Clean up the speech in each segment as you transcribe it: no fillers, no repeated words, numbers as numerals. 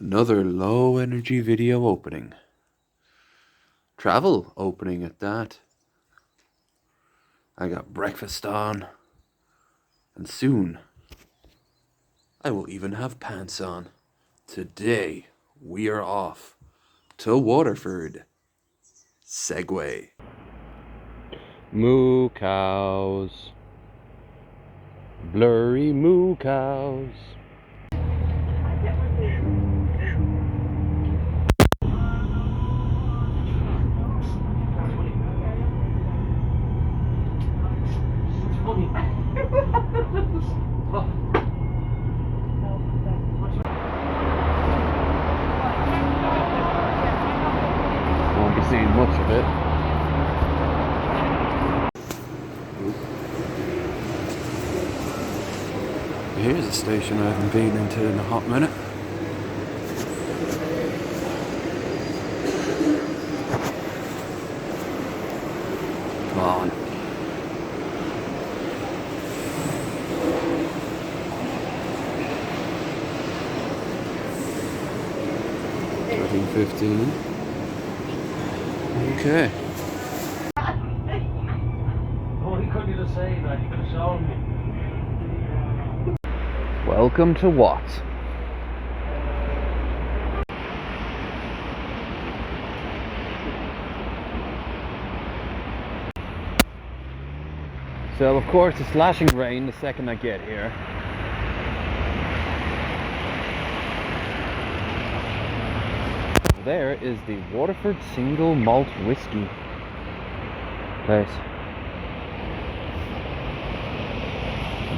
Another low energy video opening. Travel opening at that. I got breakfast on. And soon, I will even have pants on. Today, we are off to Waterford. Segway. Moo cows. Blurry moo cows. Won't be seeing much of it. Here's a station I haven't been into in a hot minute. Come on. $13.15. Okay. Oh, he couldn't have said that. He could have shown me. Welcome to what? So of course it's lashing rain the second I get here. There is the Waterford single malt whiskey place.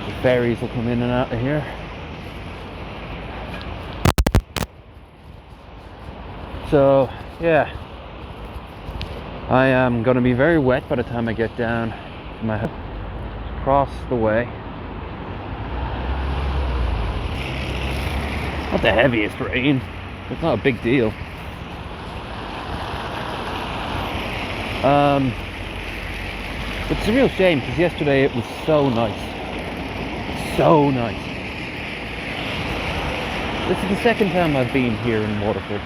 The ferries will come in and out of here. So yeah, I am going to be very wet by the time I get down to my house. Across the way. Not the heaviest rain. It's not a big deal. It's a real shame because yesterday it was so nice. So nice. This is the second time I've been here in Waterford.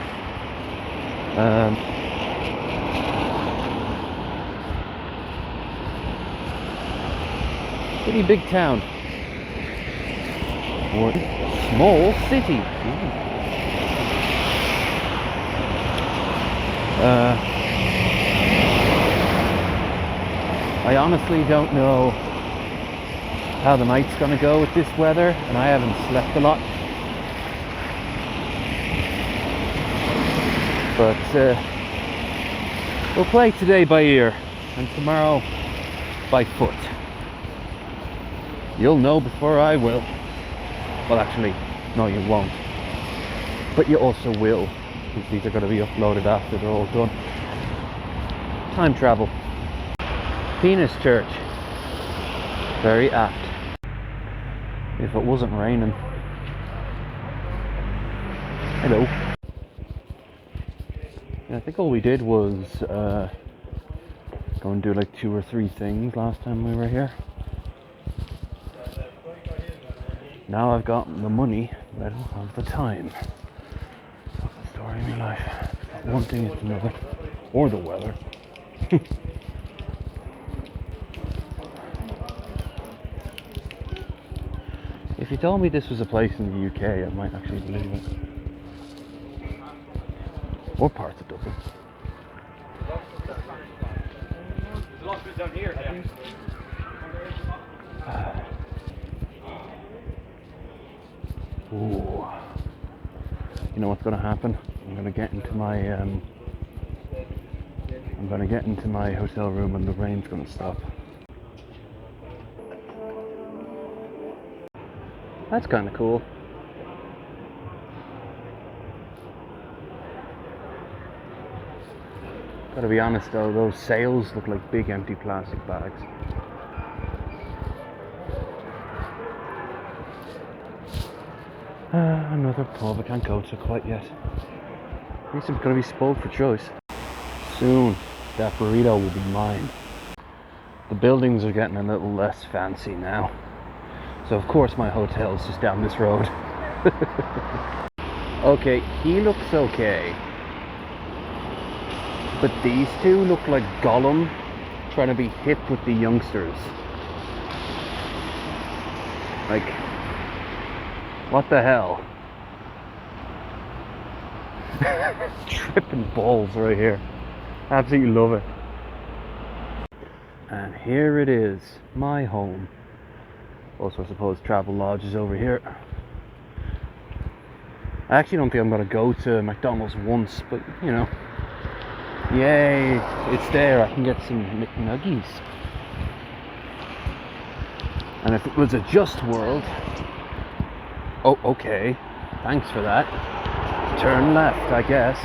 Pretty big town. Or small city. I honestly don't know how the night's gonna go with this weather, and I haven't slept a lot. But we'll play today by ear, and tomorrow by foot. You'll know before I will. Well, actually, no, you won't. But you also will, because these are going to be uploaded after they're all done. Time travel. Penis Church. Very apt. If it wasn't raining. Hello. Yeah, I think all we did was go and do like 2 or 3 things last time we were here. Now I've got the money, but I don't have the time. That's the story of my life. Not one thing is another. Or the weather. If you told me this was a place in the UK, I might actually believe it. Or parts of Dublin. There's a lot of it down here, I think. Ooh. You know what's going to happen? I'm going to get into my hotel room and the rain's going to stop. That's kind of cool. Gotta be honest though, those sails look like big empty plastic bags. Another pub I can't go to quite yet. At least I'm gonna be spoiled for choice. Soon, that burrito will be mine. The buildings are getting a little less fancy now. So of course my hotel is just down this road. Okay, he looks okay. But these two look like Gollum trying to be hip with the youngsters. Like, what the hell? Tripping balls right here. Absolutely love it. And here it is, my home. Also, I suppose Travel Lodge is over here. I actually don't think I'm going to go to McDonald's once, but you know. Yay, it's there. I can get some McNuggies. And if it was a just world... Oh, okay. Thanks for that. Turn left, I guess.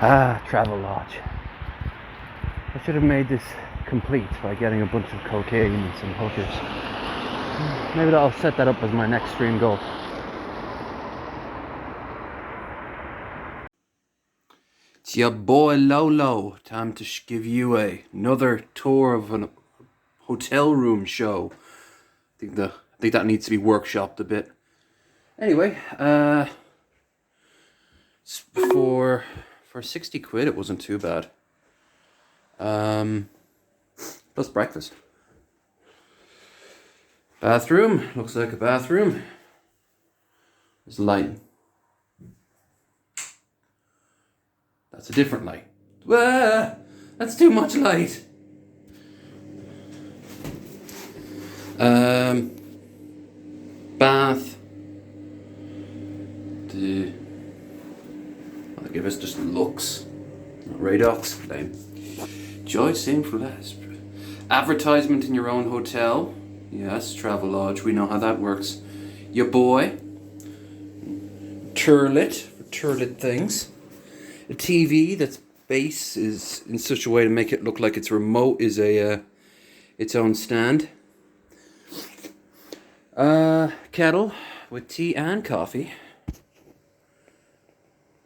Ah, Travel Lodge. I should have made this complete by getting a bunch of cocaine and some hookers. Maybe I'll set that up as my next stream goal. It's your boy Lolo. Time to give you another tour of a hotel room show. I think that needs to be workshopped a bit. Anyway, for 60 quid, it wasn't too bad. Plus breakfast. Bathroom, looks like a bathroom. There's lighting. That's a different light. Wah, that's too much light. Bath. I'll give us just looks. Not radox. Lame. Joy same for less. Advertisement in your own hotel. Yes, Travel Lodge. We know how that works. Your boy. Turlet for turlet things. A TV that's base is in such a way to make it look like its remote is its own stand. Kettle with tea and coffee.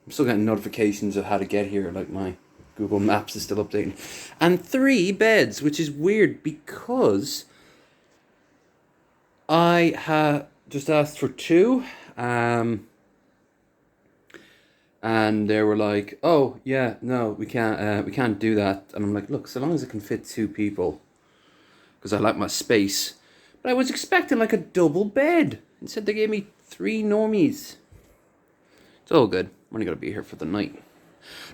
I'm still getting notifications of how to get here, like my Google Maps is still updating. And 3 beds, which is weird because I just asked for 2. And they were like, "Oh yeah, no, we can't do that." And I'm like, "Look, so long as it can fit 2 people, because I like my space." But I was expecting like a double bed. Instead, they gave me 3 normies. It's all good. I'm only gonna be here for the night.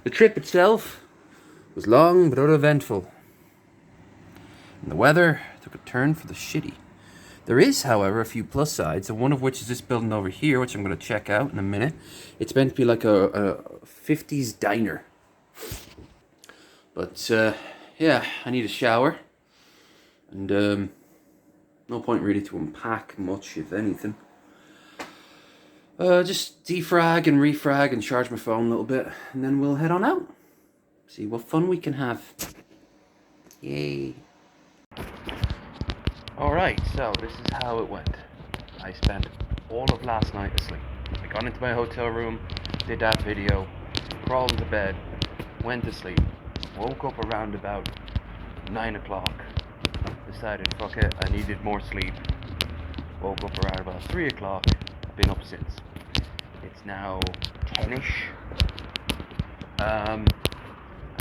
The trip itself was long but uneventful, and the weather took a turn for the shitty. There is, however, a few plus sides, and one of which is this building over here, which I'm going to check out in a minute. It's meant to be like a 50s diner. But, yeah, I need a shower. And, no point really to unpack much, if anything. Just defrag and refrag and charge my phone a little bit, and then we'll head on out. See what fun we can have. Yay. Alright, so this is how it went. I spent all of last night asleep. I got into my hotel room, did that video, crawled into bed, went to sleep, woke up around about 9 o'clock, decided fuck it, I needed more sleep, woke up around about 3 o'clock, I've been up since. It's now 10ish, and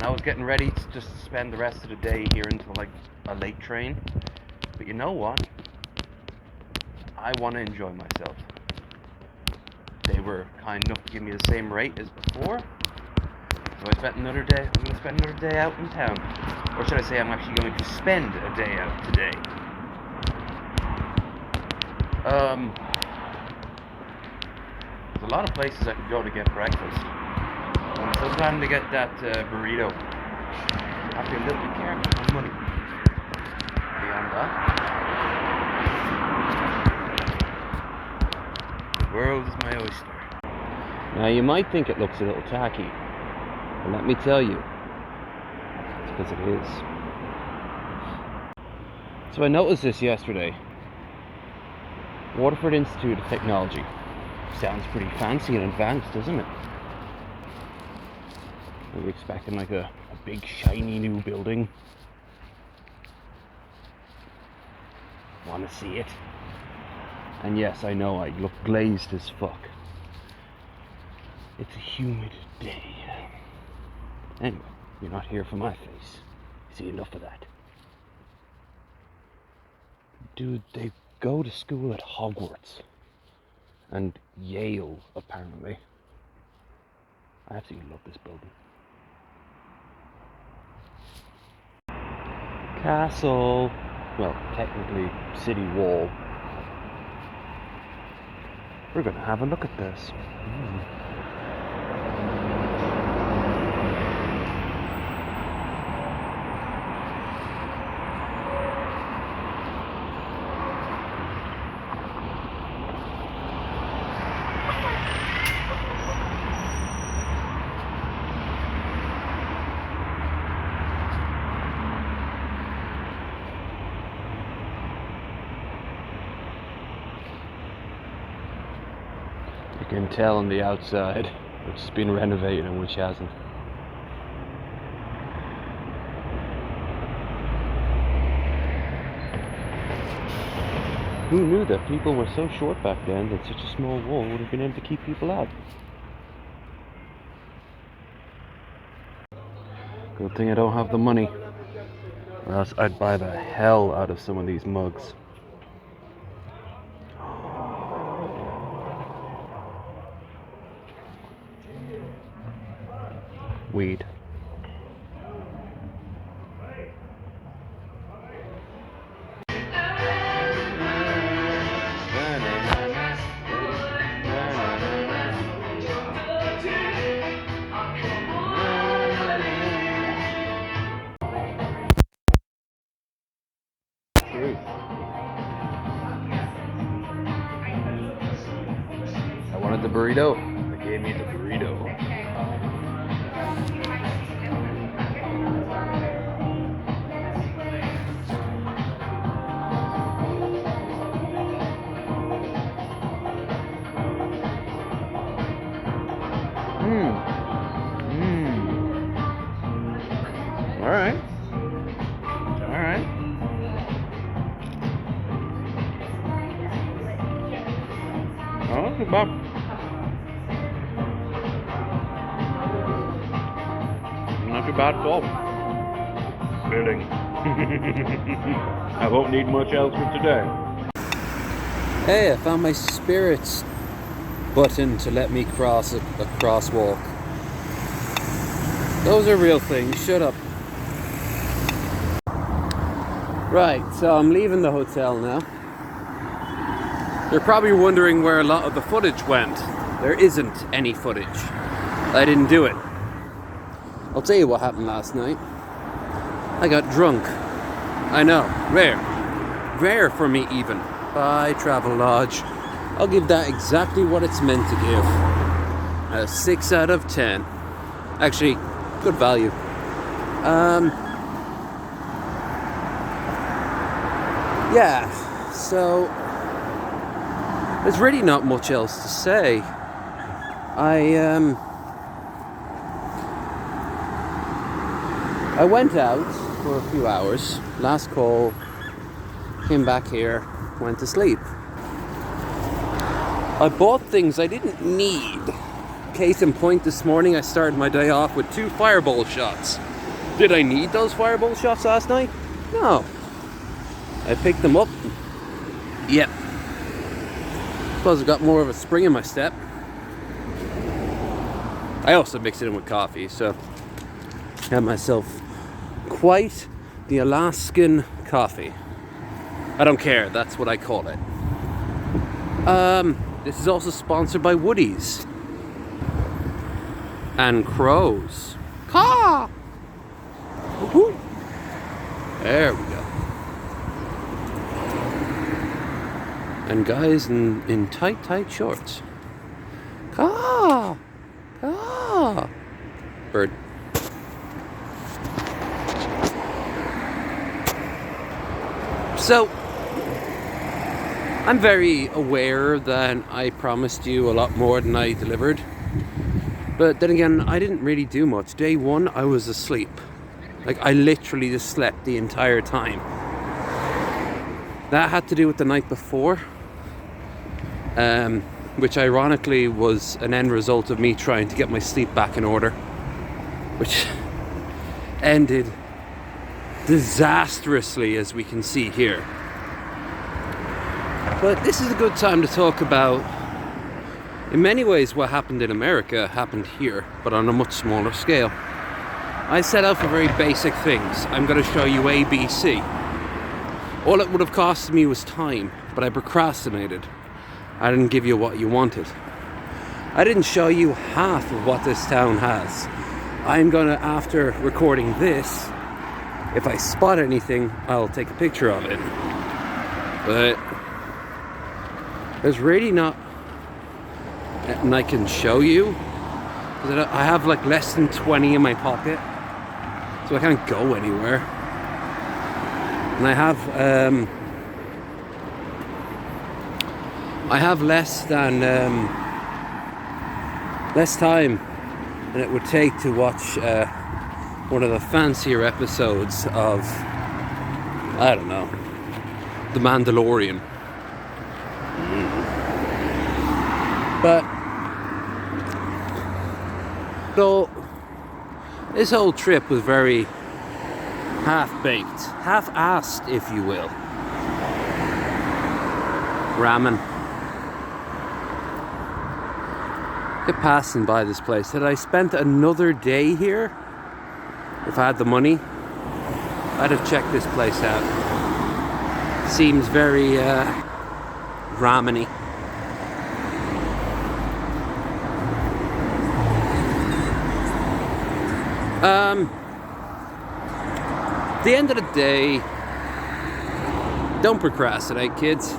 I was getting ready to just spend the rest of the day here until like a late train. But you know what? I want to enjoy myself. They were kind enough to give me the same rate as before. So I spent another day. I'm going to spend another day out in town. Or should I say I'm actually going to spend a day out today. There's a lot of places I could go to get breakfast. I'm still planning to get that burrito. I have to be a little bit careful with my money. Beyond that, the world is my oyster. Now you might think it looks a little tacky, but let me tell you, it's because it is. So I noticed this yesterday. Waterford Institute of Technology. Sounds pretty fancy and advanced, doesn't it? Are we expecting like a big shiny new building? Want to see it? And yes, I know I look glazed as fuck. It's a humid day. Anyway, you're not here for my face. See, enough of that. Dude, they go to school at Hogwarts. And Yale, apparently. I absolutely love this building. Castle. Well, technically, city wall. We're gonna have a look at this. You can tell on the outside which has been renovated and which hasn't. Who knew that people were so short back then that such a small wall would have been able to keep people out? Good thing I don't have the money, or else I'd buy the hell out of some of these mugs. Weed. I wanted the burrito. They gave me the burrito. Alright. Alright. Oh, that's about. Not too bad at all. Filling. I won't need much else for today. Hey, I found my spirits button to let me cross a crosswalk. Those are real things. Shut up. Right, so I'm leaving the hotel now. You're probably wondering where a lot of the footage went. There isn't any footage. I didn't do it. I'll tell you what happened last night. I got drunk. I know, rare. Rare for me even. By Travelodge. I'll give that exactly what it's meant to give. A 6 out of 10. Actually, good value. Yeah, so there's really not much else to say. I went out for a few hours, last call, came back here, went to sleep. I bought things I didn't need. Case in point, this morning I started my day off with 2 fireball shots. Did I need those fireball shots last night? No. I picked them up. Yep. Suppose I got more of a spring in my step. I also mixed it in with coffee, so I had myself quite the Alaskan coffee. I don't care, that's what I call it. This is also sponsored by Woodies. And crows. Caw! Woo-hoo. There we go. And guys in tight shorts. Caw! Caw! Bird. So, I'm very aware that I promised you a lot more than I delivered. But then again, I didn't really do much. Day 1, I was asleep. Like, I literally just slept the entire time. That had to do with the night before. which ironically was an end result of me trying to get my sleep back in order, which ended disastrously, as we can see here. But this is a good time to talk about, in many ways, what happened in America happened here, but on a much smaller scale. I set out for very basic things. I'm going to show you A, B, C. All it would have cost me was time, but I procrastinated. I didn't give you what you wanted. I didn't show you half of what this town has. I'm gonna, after recording this, if I spot anything, I'll take a picture of it. But there's really not, and I can show you, I have like less than 20 in my pocket, so I can't go anywhere. And I have less time than it would take to watch one of the fancier episodes of, I don't know, The Mandalorian. But so this whole trip was very half-baked, half-assed, if you will. Ramen. Kept passing by this place. Had I spent another day here, if I had the money, I'd have checked this place out. Seems very ramen-y. At the end of the day, don't procrastinate, kids.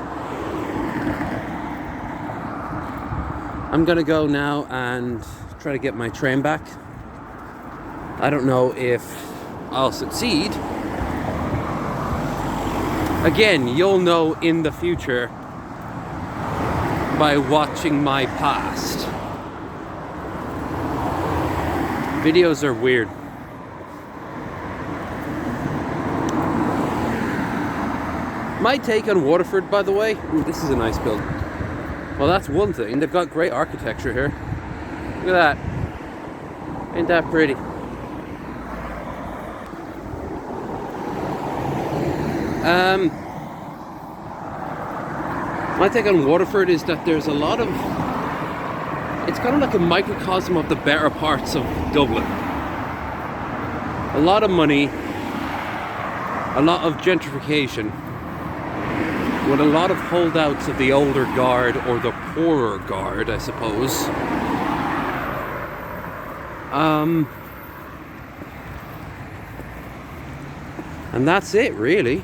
I'm gonna go now and try to get my train back. I don't know if I'll succeed. Again, you'll know in the future by watching my past. Videos are weird. My take on Waterford, by the way, ooh, this is a nice building. Well, that's one thing. They've got great architecture here. Look at that. Ain't that pretty? My take on Waterford is that there's a lot of... It's kind of like a microcosm of the better parts of Dublin. A lot of money, a lot of gentrification, with a lot of holdouts of the older guard, or the poorer guard, I suppose. And that's it, really.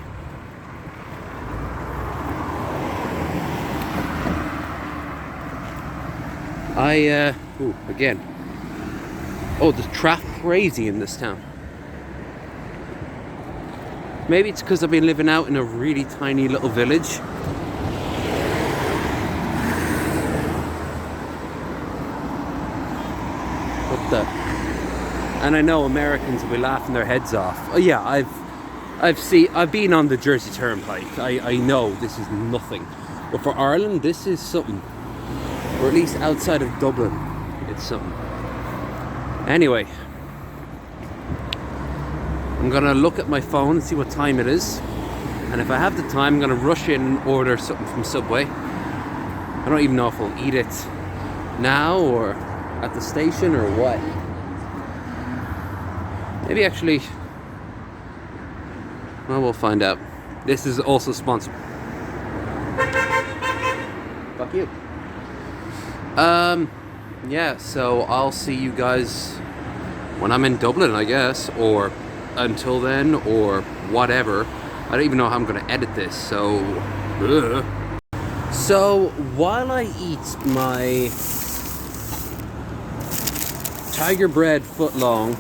Ooh, again. Oh, there's traffic crazy in this town. Maybe it's because I've been living out in a really tiny little village. What the? And I know Americans will be laughing their heads off. Oh yeah, I've been on the Jersey Turnpike. I know this is nothing, but for Ireland, this is something. Or at least outside of Dublin, it's something. Anyway. I'm gonna look at my phone and see what time it is, and if I have the time, I'm gonna rush in and order something from Subway. I don't even know if I'll eat it now or at the station or what. Maybe actually, well, we'll find out. This is also sponsored. Fuck you. Yeah, so I'll see you guys when I'm in Dublin, I guess, or until then, or whatever. I don't even know how I'm going to edit this, so... Ugh. So, while I eat my tiger bread footlong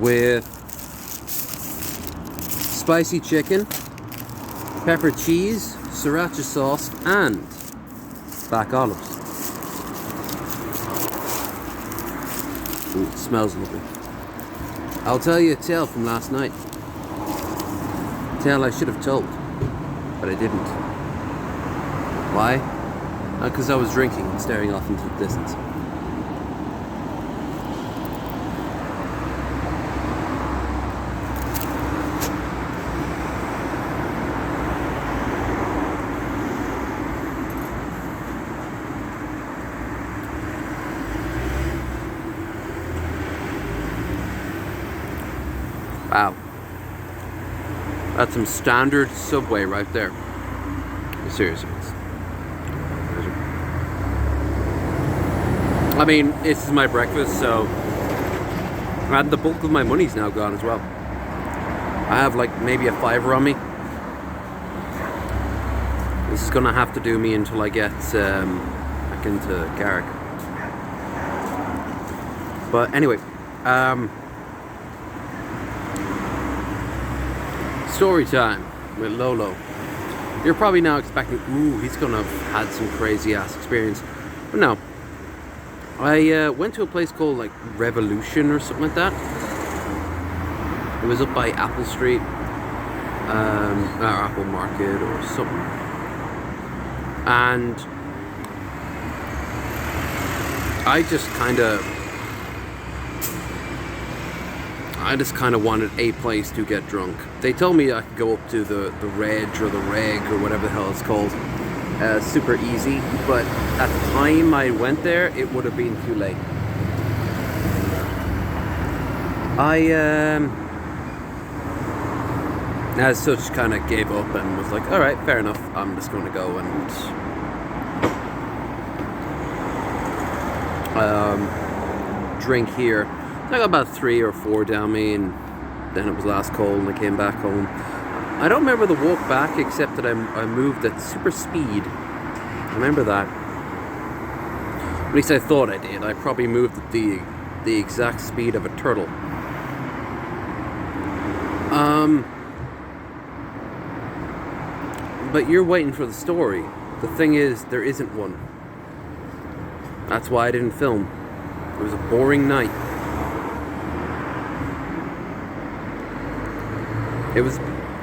with spicy chicken, pepper cheese, sriracha sauce, and black olives. Ooh, it smells lovely. I'll tell you a tale from last night. A tale I should have told, but I didn't. Why? Because I was drinking and staring off into the distance. Wow. That's some standard Subway right there. Seriously. I mean, this is my breakfast, so... And the bulk of my money's now gone as well. I have like maybe a $5 on me. This is gonna have to do me until I get back into Garrick. But anyway, story time with Lolo. You're probably now expecting, ooh, he's gonna have had some crazy ass experience. But no. I went to a place called like Revolution or something like that. It was up by Apple Street, or Apple Market or something. And I just kind of wanted a place to get drunk. They told me I could go up to the Reg or the Reg or whatever the hell it's called. Super easy, but at the time I went there, it would have been too late. I, as such, kind of gave up and was like, alright, fair enough, I'm just going to go and drink here. I got about 3 or 4 down me, and then it was last call and I came back home. I don't remember the walk back, except that I moved at super speed. I remember that. At least I thought I did. I probably moved at the exact speed of a turtle. But you're waiting for the story. The thing is, there isn't one. That's why I didn't film. It was a boring night. It was...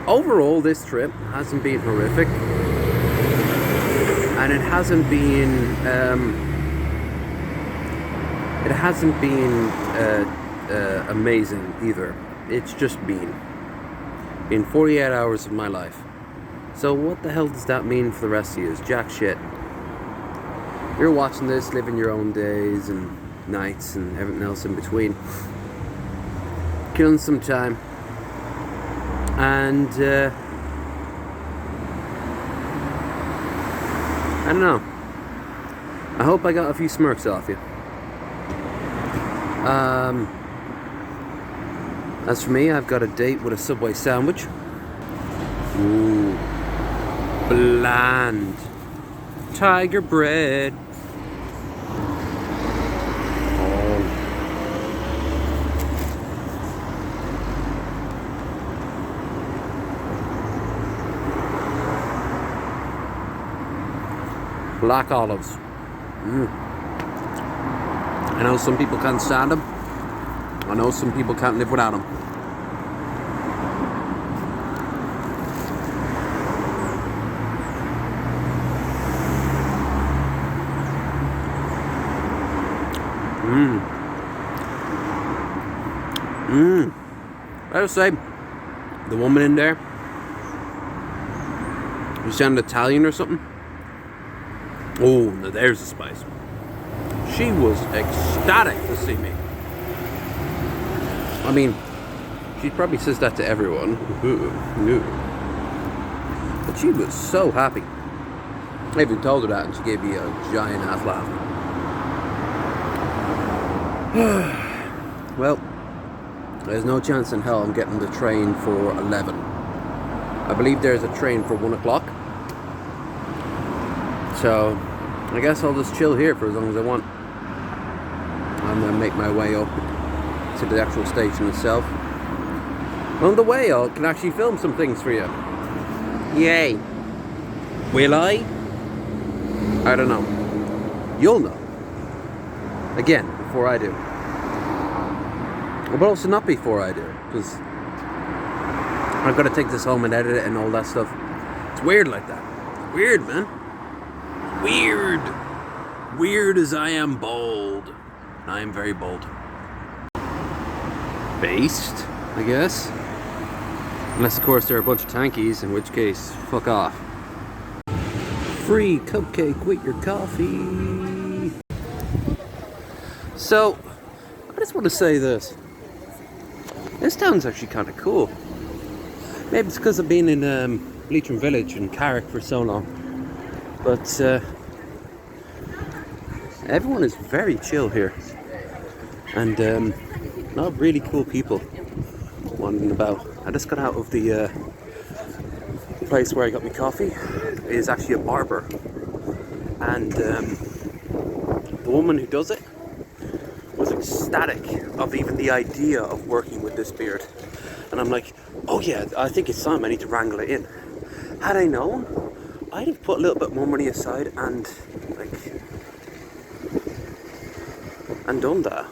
Overall, this trip hasn't been horrific, and it hasn't been amazing either. It's just been 48 hours of my life. So what the hell does that mean for the rest of you? Is jack shit. You're watching this, living your own days and nights and everything else in between, killing some time. And I don't know. I hope I got a few smirks off you. As for me, I've got a date with a Subway sandwich. Ooh, bland tiger bread. Black olives. I know some people can't stand them. I know some people can't live without them. I would say the woman in there, you sound Italian or something. Oh, now there's the spice. She was ecstatic to see me. I mean, she probably says that to everyone. But she was so happy. I even told her that and she gave me a giant ass laugh. Well, there's no chance in hell I'm getting the train for 11. I believe there's a train for 1 o'clock. So, I guess I'll just chill here for as long as I want. And then make my way up to the actual station itself. On the way, I can actually film some things for you. Yay. Will I? I don't know. You'll know. Again, before I do. But also not before I do, because I've got to take this home and edit it and all that stuff. It's weird like that. Weird, man. Weird. Weird as I am bold. I am very bold. Based, I guess. Unless, of course, there are a bunch of tankies, in which case, fuck off. Free cupcake with your coffee. So, I just want to say this. This town's actually kind of cool. Maybe it's because I've been in Leitrim Village and Carrick for so long. But everyone is very chill here. And a lot of really cool people wandering about. I just got out of the place where I got my coffee. It is actually a barber. And the woman who does it was ecstatic of even the idea of working with this beard. And I'm like, oh yeah, I think it's time, I need to wrangle it in. Had I known, I'd have put a little bit more money aside and done that.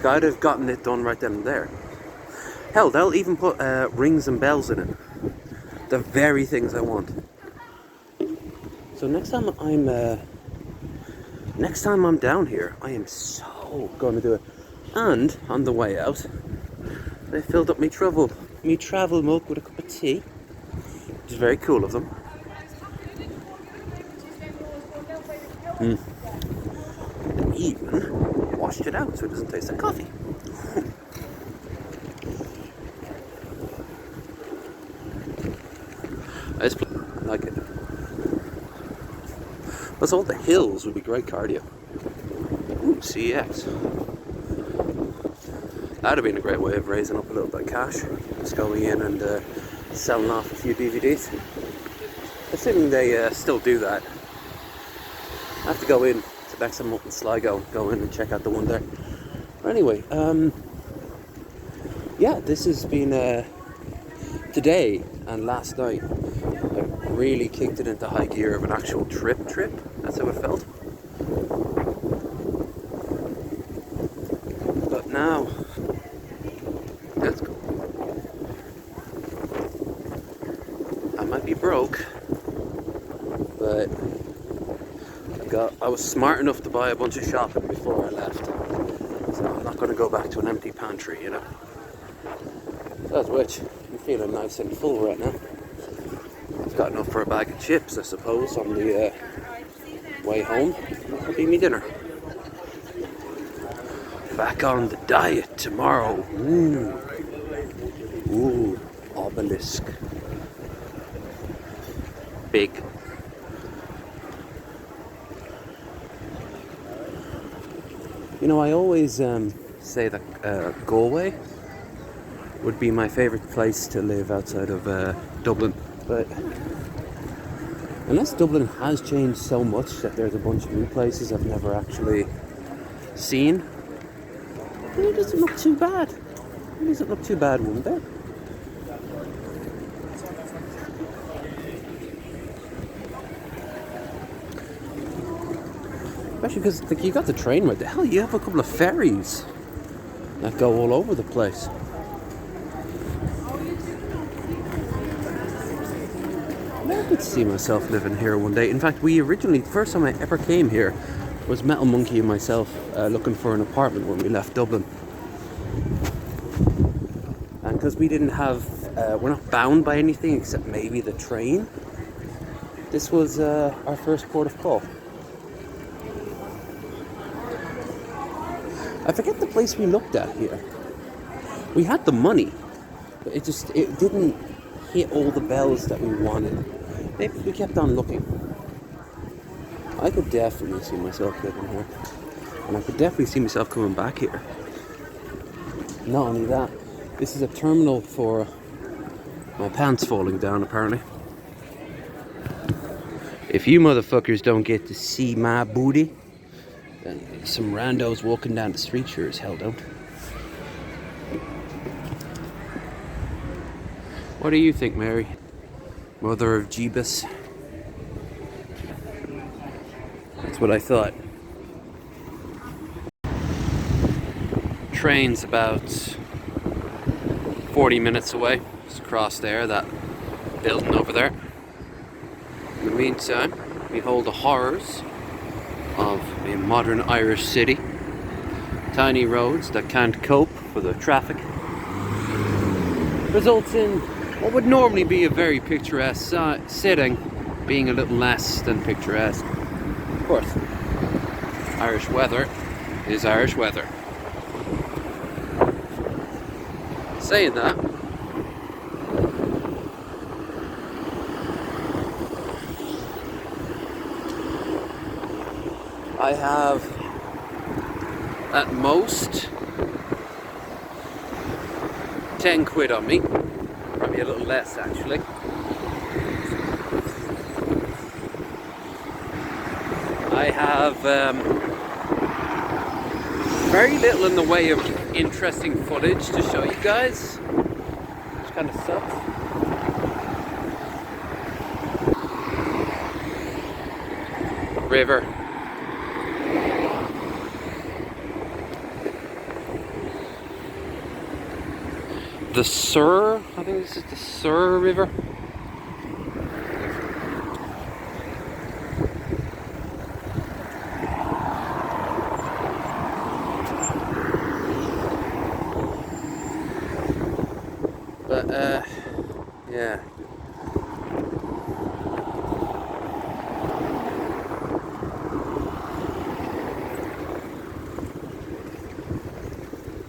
I'd have gotten it done right then and there. Hell, they'll even put rings and bells in it. The very things I want. So next time I'm down here, I am so going to do it. And on the way out, they filled up me travel mug with a cup of tea, which is very cool of them. And even washed it out so it doesn't taste like coffee. I just like it. Plus, all the hills would be great cardio. Ooh, CX. That'd have been a great way of raising up a little bit of cash. Just going in and selling off a few DVDs. Assuming they still do that. I have to go in to next time I'm up in Sligo, go in and check out the one there. But anyway, yeah, this has been today and last night. I really kicked it into high gear of an actual trip. That's how it felt. But now, let's go. I might be broke, but I was smart enough to buy a bunch of shopping before I left. So I'm not going to go back to an empty pantry, you know. That's which, I'm feeling nice and full right now. I've got enough for a bag of chips, I suppose, on the way home. That'll be me dinner. Back on the diet tomorrow. Ooh, obelisk. Big. You know, I always say that Galway would be my favourite place to live outside of Dublin. But unless Dublin has changed so much that there's a bunch of new places I've never actually seen, it doesn't look too bad. It doesn't look too bad one bit. Especially because you got the train right there. Hell, you have a couple of ferries that go all over the place. I could see myself living here one day. In fact, the first time I ever came here was Metal Monkey and myself looking for an apartment when we left Dublin. And because we didn't have, we're not bound by anything except maybe the train, this was our first port of call. I forget the place we looked at here. We had the money, but it didn't hit all the bells that we wanted. Maybe we kept on looking. I could definitely see myself living here. And I could definitely see myself coming back here. Not only that, this is a terminal for my pants falling down, apparently. If you motherfuckers don't get to see my booty, then some randos walking down the street sure as hell don't. What do you think, Mary? Mother of Jeebus? That's what I thought. Train's about 40 minutes away. Just across there, that building over there. In the meantime, behold the horrors of a modern Irish city. Tiny roads that can't cope with the traffic. Results in what would normally be a very picturesque setting being a little less than picturesque. Of course, Irish weather is Irish weather. Saying that, I have at most 10 quid on me, probably a little less actually. I have very little in the way of interesting footage to show you guys, which kind of sucks. River. The Sur, I think this is the Sur River. But, yeah.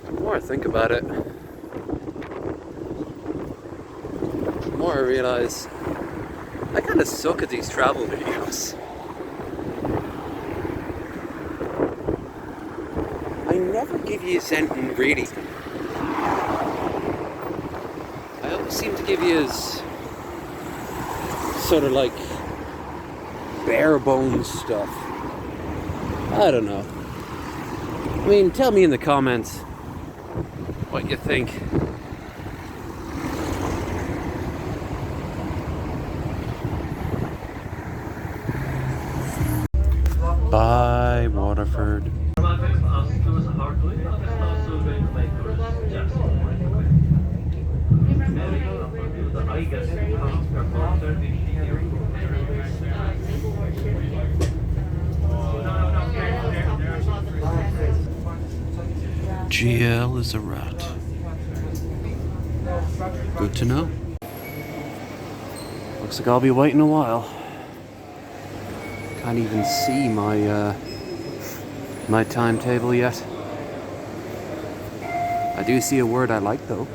The more I think about it, the more I realise I kind of suck at these travel videos. I never give you anything really. I always seem to give you sort of like bare bones stuff. I don't know. I mean, tell me in the comments what you think. Bye, Waterford. GL is a rat. Good to know. Looks like I'll be waiting a while. Can't even see my my timetable yet. I do see a word I like though.